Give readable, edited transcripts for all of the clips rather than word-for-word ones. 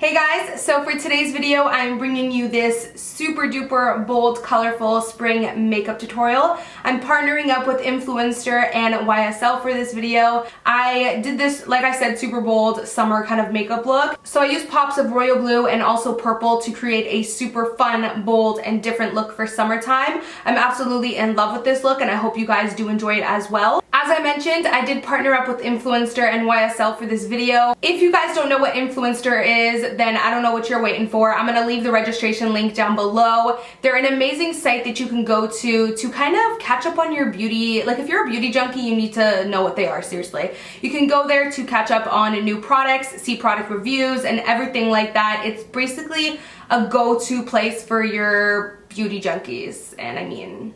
Hey guys, so for today's video, I'm bringing you this super duper bold, colorful spring makeup tutorial. I'm partnering up with Influenster and YSL for this video. I did this, like I said, super bold summer kind of makeup look. So I used pops of royal blue and also purple to create a super fun, bold, and different look for summertime. I'm absolutely in love with this look and I hope you guys do enjoy it as well. As I mentioned, I did partner up with Influenster and YSL for this video. If you guys don't know what Influenster is, then I don't know what you're waiting for. I'm gonna leave the registration link down below. They're an amazing site that you can go to kind of catch up on your beauty. Like if you're a beauty junkie, you need to know what they are, seriously. You can go there to catch up on new products, see product reviews, and everything like that. It's basically a go-to place for your beauty junkies. And I mean,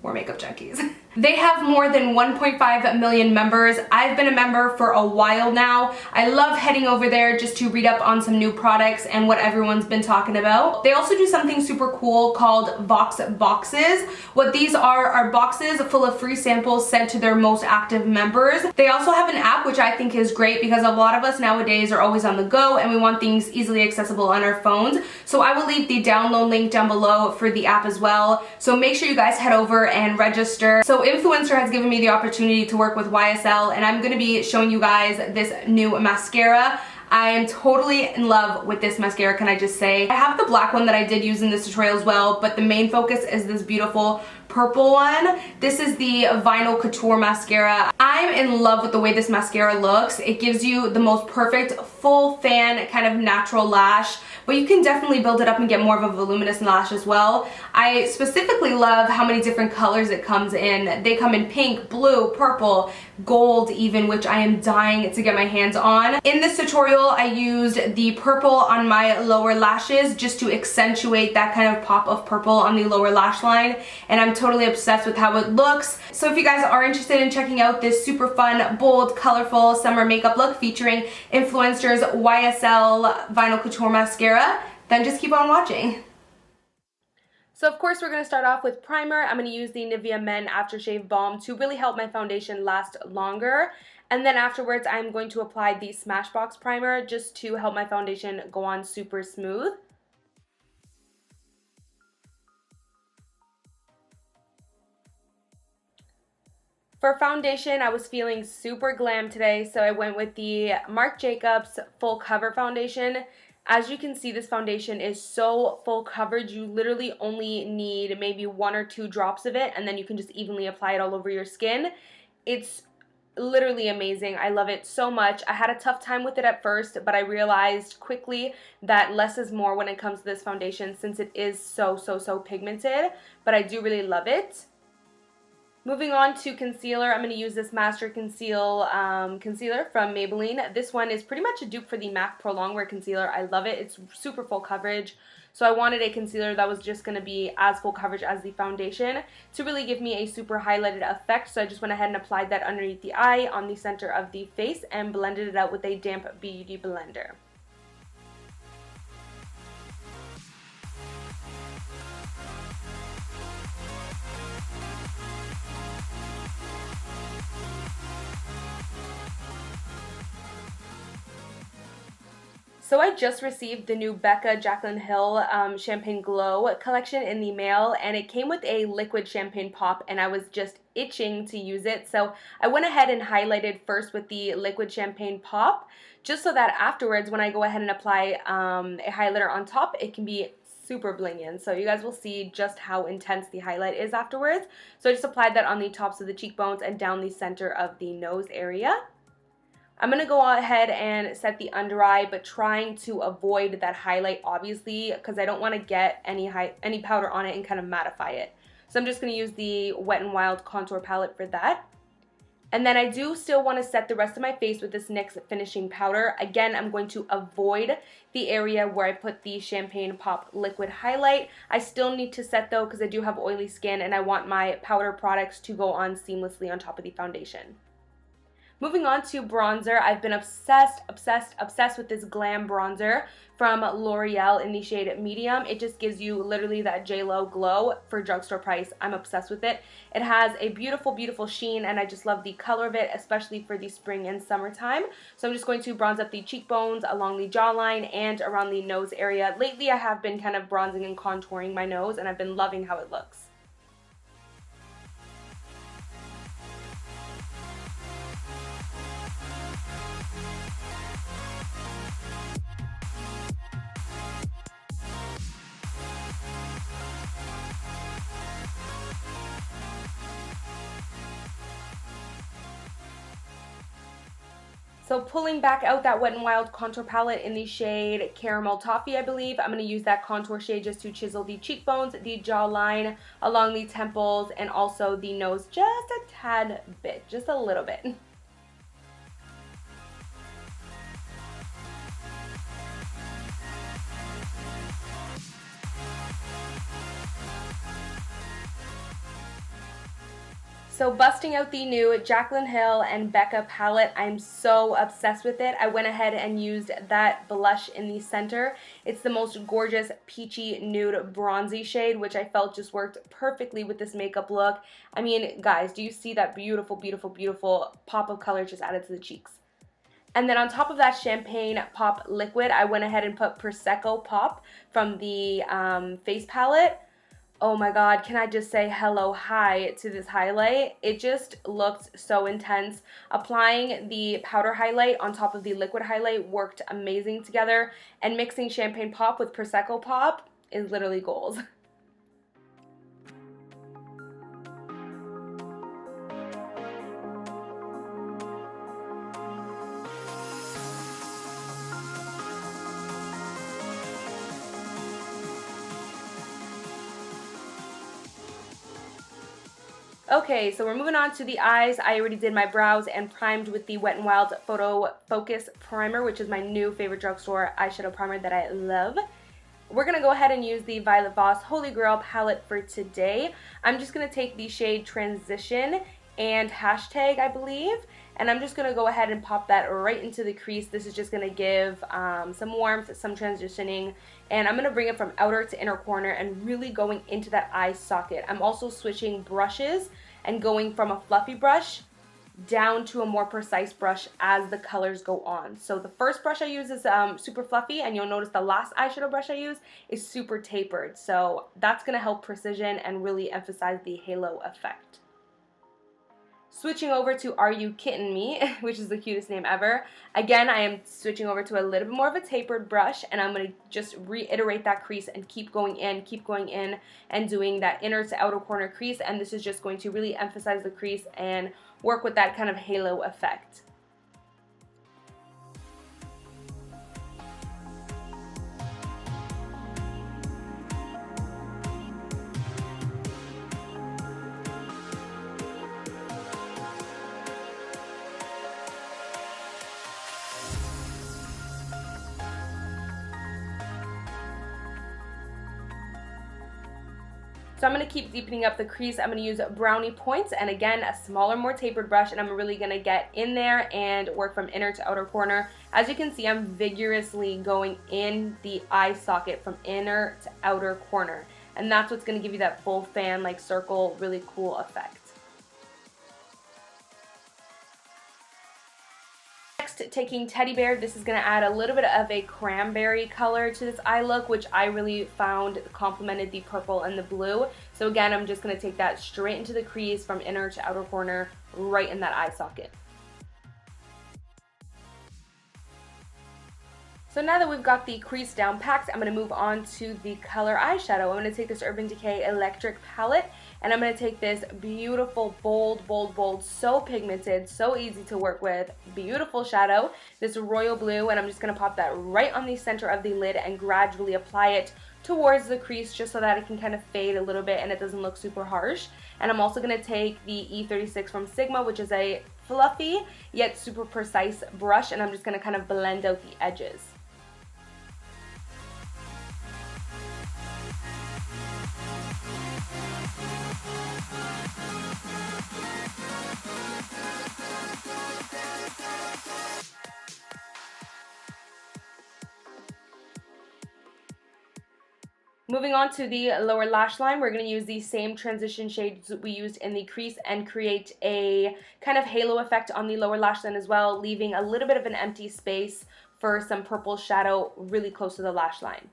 we're makeup junkies. They have more than 1.5 million members. I've been a member for a while now. I love heading over there just to read up on some new products and what everyone's been talking about. They also do something super cool called Voss boxes. What these are boxes full of free samples sent to their most active members. They also have an app, which I think is great because a lot of us nowadays are always on the go and we want things easily accessible on our phones. So I will leave the download link down below for the app as well. So make sure you guys head over and register. So Influencer has given me the opportunity to work with YSL and I'm going to be showing you guys this new mascara. I am totally in love with this mascara, can I just say. I have the black one that I did use in this tutorial as well, but the main focus is this beautiful purple one. This is the Vinyl Couture mascara. I'm in love with the way this mascara looks. It gives you the most perfect full fan kind of natural lash, but you can definitely build it up and get more of a voluminous lash as well. I specifically love how many different colors it comes in. They come in pink, blue, purple, gold even, which I am dying to get my hands on. In this tutorial, I used the purple on my lower lashes just to accentuate that kind of pop of purple on the lower lash line, and I'm totally obsessed with how it looks. So if you guys are interested in checking out this super fun, bold, colorful summer makeup look featuring Influencer's YSL Vinyl Couture mascara, then just keep on watching. So of course we're going to start off with primer. I'm going to use the Nivea Men Aftershave Balm to really help my foundation last longer. And then afterwards I'm going to apply the Smashbox primer just to help my foundation go on super smooth. For foundation, I was feeling super glam today, so I went with the Marc Jacobs Full Cover Foundation. As you can see, this foundation is so full coverage. You literally only need maybe 1 or 2 drops of it, and then you can just evenly apply it all over your skin. It's literally amazing. I love it so much. I had a tough time with it at first, but I realized quickly that less is more when it comes to this foundation since it is so pigmented, but I do really love it. Moving on to concealer, I'm going to use this Master Conceal concealer from Maybelline. This one is pretty much a dupe for the MAC Pro Longwear concealer. I love it. It's super full coverage. So I wanted a concealer that was just going to be as full coverage as the foundation to really give me a super highlighted effect. So I just went ahead and applied that underneath the eye, on the center of the face, and blended it out with a damp beauty blender. So I just received the new Becca Jaclyn Hill Champagne Glow collection in the mail, and it came with a liquid champagne pop, and I was just itching to use it. So I went ahead and highlighted first with the liquid champagne pop, just so that afterwards when I go ahead and apply a highlighter on top, it can be super blingin'. So you guys will see just how intense the highlight is afterwards. So I just applied that on the tops of the cheekbones and down the center of the nose area. I'm going to go ahead and set the under eye, but trying to avoid that highlight, obviously, because I don't want to get any powder on it and kind of mattify it. So I'm just going to use the Wet n Wild contour palette for that. And then I do still want to set the rest of my face with this NYX Finishing Powder. Again, I'm going to avoid the area where I put the Champagne Pop Liquid Highlight. I still need to set though because I do have oily skin and I want my powder products to go on seamlessly on top of the foundation. Moving on to bronzer, I've been obsessed with this Glam bronzer from L'Oreal in the shade Medium. It just gives you literally that J-Lo glow for drugstore price. I'm obsessed with it. It has a beautiful, beautiful sheen, and I just love the color of it, especially for the spring and summertime. So I'm just going to bronze up the cheekbones, along the jawline, and around the nose area. Lately, I have been kind of bronzing and contouring my nose, and I've been loving how it looks. So pulling back out that Wet n Wild contour palette in the shade Caramel Toffee, I believe. I'm going to use that contour shade just to chisel the cheekbones, the jawline, along the temples, and also the nose just a tad bit, just a little bit. So busting out the new Jaclyn Hill and Becca palette, I'm so obsessed with it. I went ahead and used that blush in the center. It's the most gorgeous peachy nude bronzy shade, which I felt just worked perfectly with this makeup look. I mean, guys, do you see that beautiful, beautiful, beautiful pop of color just added to the cheeks? And then on top of that Champagne Pop liquid, I went ahead and put Prosecco Pop from the face palette. Oh my god, can I just say hello hi to this highlight? It just looked so intense. Applying the powder highlight on top of the liquid highlight worked amazing together, and mixing Champagne Pop with Prosecco Pop is literally gold. Okay, so we're moving on to the eyes. I already did my brows and primed with the Wet n Wild Photo Focus Primer, which is my new favorite drugstore eyeshadow primer that I love. We're going to go ahead and use the Violet Voss Holy Grail palette for today. I'm just going to take the shade Transition and Hashtag, I believe, and I'm just going to go ahead and pop that right into the crease. This is just going to give some warmth, some transitioning, and I'm going to bring it from outer to inner corner and really going into that eye socket. I'm also switching brushes and going from a fluffy brush down to a more precise brush as the colors go on. So the first brush I use is super fluffy, and you'll notice the last eyeshadow brush I use is super tapered. So that's going to help precision and really emphasize the halo effect. Switching over to Are You Kiddin' Me, which is the cutest name ever. Again, I am switching over to a little bit more of a tapered brush, and I'm going to just reiterate that crease and keep going in, and doing that inner to outer corner crease, and this is just going to really emphasize the crease and work with that kind of halo effect. So I'm going to keep deepening up the crease. I'm going to use brownie points, and again, a smaller, more tapered brush, and I'm really going to get in there and work from inner to outer corner. As you can see, I'm vigorously going in the eye socket from inner to outer corner, and that's what's going to give you that full fan, like circle, really cool effect. Taking Teddy Bear, this is going to add a little bit of a cranberry color to this eye look, which I really found complemented the purple and the blue. So again, I'm just going to take that straight into the crease from inner to outer corner, right in that eye socket. So now that we've got the crease down packed, I'm going to move on to the color eyeshadow. I'm going to take this Urban Decay Electric palette, and I'm going to take this beautiful, bold, so pigmented, so easy to work with, beautiful shadow, this royal blue, and I'm just going to pop that right on the center of the lid and gradually apply it towards the crease just so that it can kind of fade a little bit and it doesn't look super harsh. And I'm also going to take the E36 from Sigma, which is a fluffy yet super precise brush, and I'm just going to kind of blend out the edges. Moving on to the lower lash line, we're going to use the same transition shades we used in the crease and create a kind of halo effect on the lower lash line as well, leaving a little bit of an empty space for some purple shadow really close to the lash line.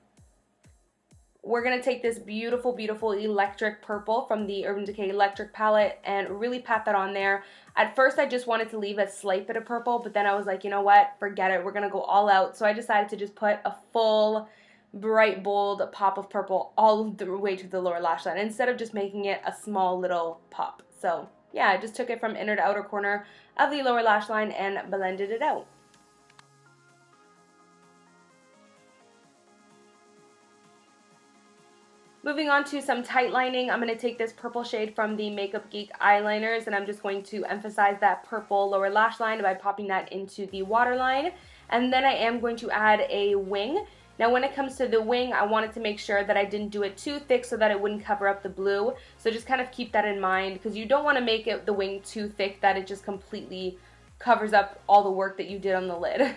We're going to take this beautiful, beautiful electric purple from the Urban Decay Electric palette and really pat that on there. At first, I just wanted to leave a slight bit of purple, but then I was like, you know what, forget it, we're going to go all out. So I decided to just put a full bright, bold pop of purple all the way to the lower lash line instead of just making it a small little pop. So yeah, I just took it from inner to outer corner of the lower lash line and blended it out. Moving on to some tight lining, I'm going to take this purple shade from the Makeup Geek eyeliners and I'm just going to emphasize that purple lower lash line by popping that into the waterline. And then I am going to add a wing. Now when it comes to the wing, I wanted to make sure that I didn't do it too thick so that it wouldn't cover up the blue. So just kind of keep that in mind because you don't want to make the wing too thick that it just completely covers up all the work that you did on the lid.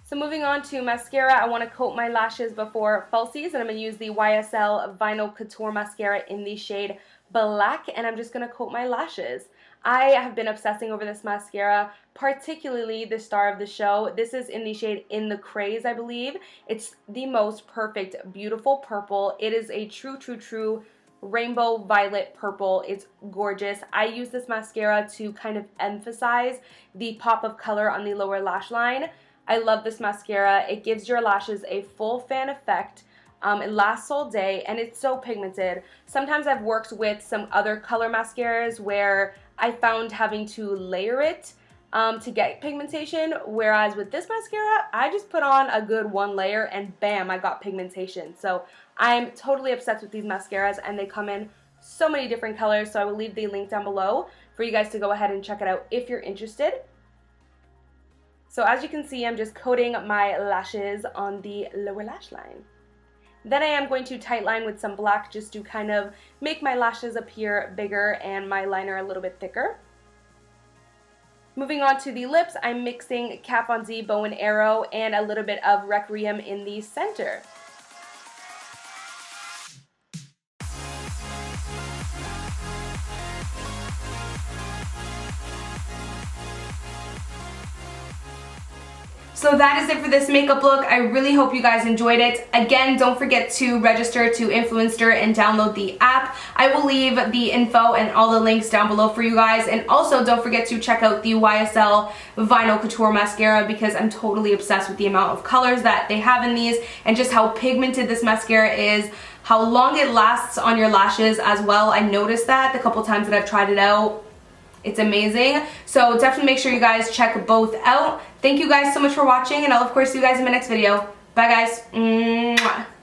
So moving on to mascara, I want to coat my lashes before falsies, and I'm going to use the YSL Vinyl Couture Mascara in the shade Black, and I'm just going to coat my lashes. I have been obsessing over this mascara, particularly the star of the show. This is in the shade In the Craze, I believe. It's the most perfect, beautiful purple. It is a true rainbow violet purple. It's gorgeous. I use this mascara to kind of emphasize the pop of color on the lower lash line. I love this mascara. It gives your lashes a full fan effect. It lasts all day and it's so pigmented. Sometimes I've worked with some other color mascaras where I found having to layer it to get pigmentation, whereas with this mascara, I just put on a good one layer and bam, I got pigmentation. So I'm totally obsessed with these mascaras and they come in so many different colors, so I will leave the link down below for you guys to go ahead and check it out if you're interested. So as you can see, I'm just coating my lashes on the lower lash line. Then I am going to tight line with some black just to kind of make my lashes appear bigger and my liner a little bit thicker. Moving on to the lips, I'm mixing Kat Von D Bow and Arrow and a little bit of Requiem in the center. So that is it for this makeup look. I really hope you guys enjoyed it. Again, don't forget to register to Influenster and download the app. I will leave the info and all the links down below for you guys. And also don't forget to check out the YSL Vinyl Couture Mascara because I'm totally obsessed with the amount of colors that they have in these and just how pigmented this mascara is, how long it lasts on your lashes as well. I noticed that the couple times that I've tried it out. It's amazing. So definitely make sure you guys check both out. Thank you guys so much for watching, and I'll of course see you guys in my next video. Bye guys. Mwah.